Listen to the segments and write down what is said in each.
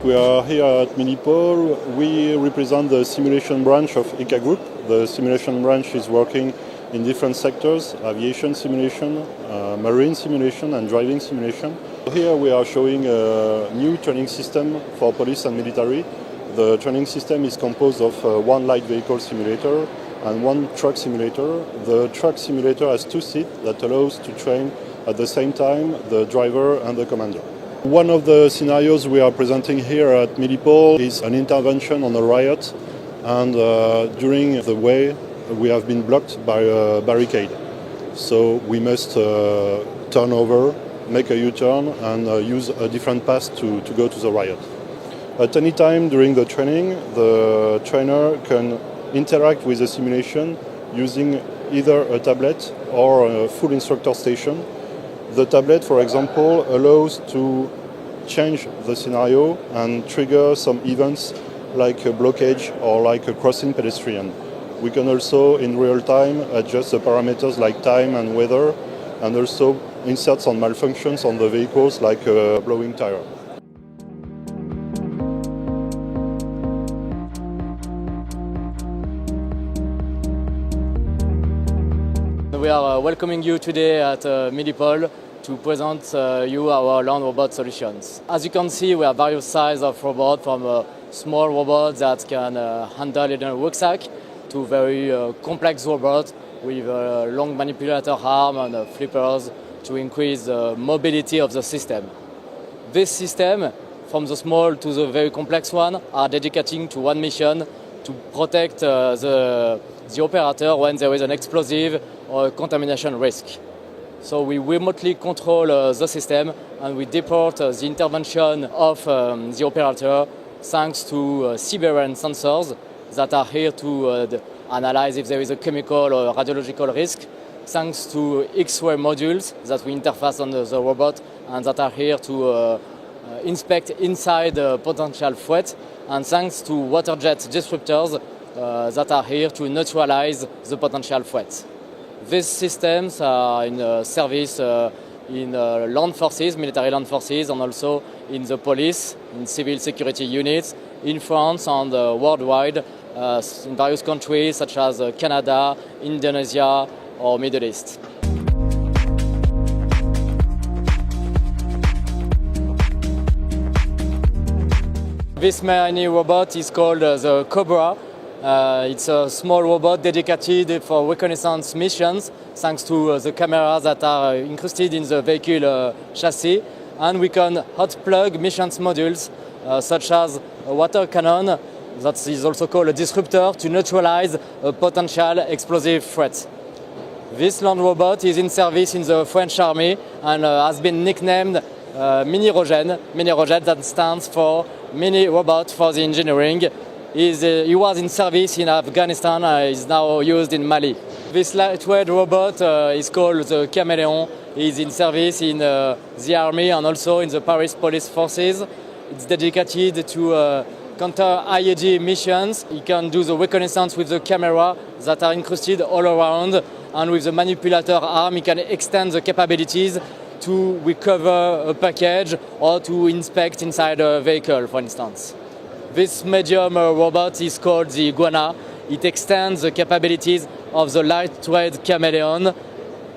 We are here at Milipol. We represent the simulation branch of ECA Group. The simulation branch is working in different sectors: aviation simulation, marine simulation and driving simulation. Here we are showing a new training system for police and military. The training system is composed of one light vehicle simulator and one truck simulator. The truck simulator has two seats that allows to train at the same time the driver and the commander. One of the scenarios we are presenting here at Milipol is an intervention on a riot, and during the way we have been blocked by a barricade. So we must turn over, make a U-turn and use a different path to go to the riot. At any time during the training, the trainer can interact with the simulation using either a tablet or a full instructor station. The tablet, for example, allows to change the scenario and trigger some events like a blockage or like a crossing pedestrian. We can also, in real time, adjust the parameters like time and weather, and also insert some malfunctions on the vehicles like a blowing tire. We are welcoming you today at Milipol to present you our land robot solutions. As you can see, we have various sizes of robots, from small robots that can handle in a rucksack to very complex robots with long manipulator arm and flippers to increase the mobility of the system. This system, from the small to the very complex one, are dedicated to one mission: to protect the operator when there is an explosive or a contamination risk. So we remotely control the system, and we deport the intervention of the operator thanks to cyber sensors that are here to analyze if there is a chemical or radiological risk, thanks to X-ray modules that we interface on the robot and that are here to inspect inside the potential threat, and thanks to water jet disruptors that are here to neutralize the potential threat. These systems are in service in land forces, military land forces, and also in the police, in civil security units, in France and worldwide, in various countries such as Canada, Indonesia or Middle East. This mini robot is called the Cobra. It's a small robot dedicated for reconnaissance missions, thanks to the cameras that are incrusted in the vehicle chassis. And we can hot plug missions modules such as a water cannon, that is also called a disruptor, to neutralize a potential explosive threat. This land robot is in service in the French army and has been nicknamed Mini-Rogène. Mini-Rogène, that stands for Mini Robot for the Engineering. He was in service in Afghanistan and is now used in Mali. This lightweight robot is called the Chameleon. He is in service in the army and also in the Paris police forces. It's dedicated to counter IED missions. He can do the reconnaissance with the camera that are incrusted all around, and with the manipulator arm he can extend the capabilities to recover a package or to inspect inside a vehicle, for instance. This medium robot is called the Iguana. It extends the capabilities of the lightweight Chameleon.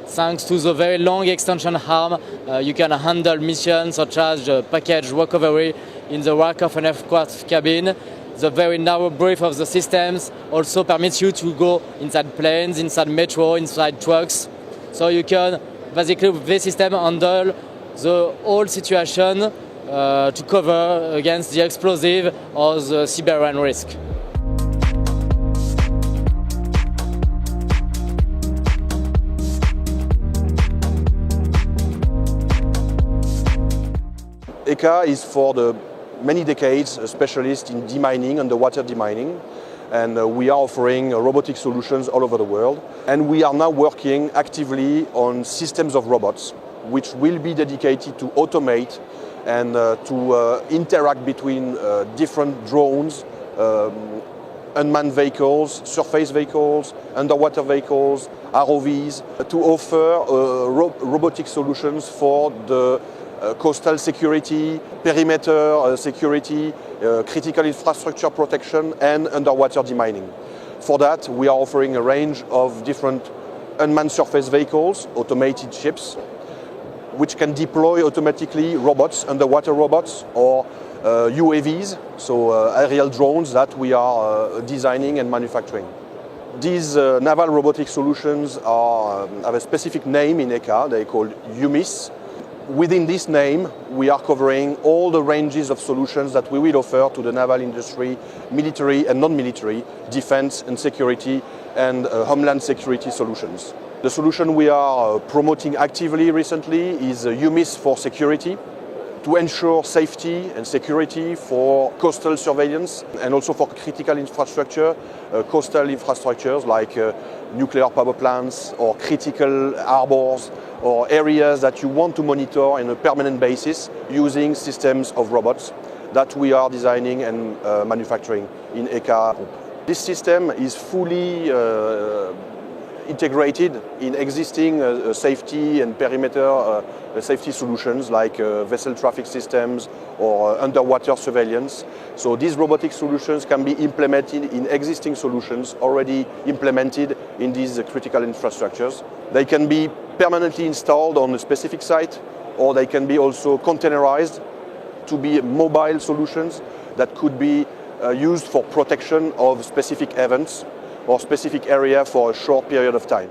Thanks to the very long extension arm, you can handle missions such as package recovery in the rack of an aircraft cabin. The very narrow brief of the systems also permits you to go inside planes, inside metro, inside trucks. So you can basically, with this system, handle the whole situation to cover against the explosive or the cyber risk. ECA is for the many decades a specialist in demining, underwater demining, and we are offering robotic solutions all over the world. And we are now working actively on systems of robots which will be dedicated to automate and to interact between different drones, unmanned vehicles, surface vehicles, underwater vehicles, ROVs, to offer robotic solutions for the coastal security, perimeter security, critical infrastructure protection, and underwater demining. For that, we are offering a range of different unmanned surface vehicles, automated ships, which can deploy automatically robots, underwater robots, or UAVs, so aerial drones that we are designing and manufacturing. These naval robotic solutions have a specific name in ECA. They're called UMIS. Within this name, we are covering all the ranges of solutions that we will offer to the naval industry, military and non-military, defense and security, and homeland security solutions. The solution we are promoting actively recently is UMIS for security, to ensure safety and security for coastal surveillance and also for critical infrastructure, coastal infrastructures like nuclear power plants or critical harbors or areas that you want to monitor on a permanent basis using systems of robots that we are designing and manufacturing in ECA Group. This system is fully integrated in existing safety and perimeter safety solutions like vessel traffic systems or underwater surveillance. So these robotic solutions can be implemented in existing solutions already implemented in these critical infrastructures. They can be permanently installed on a specific site, or they can be also containerized to be mobile solutions that could be used for protection of specific events or specific area for a short period of time.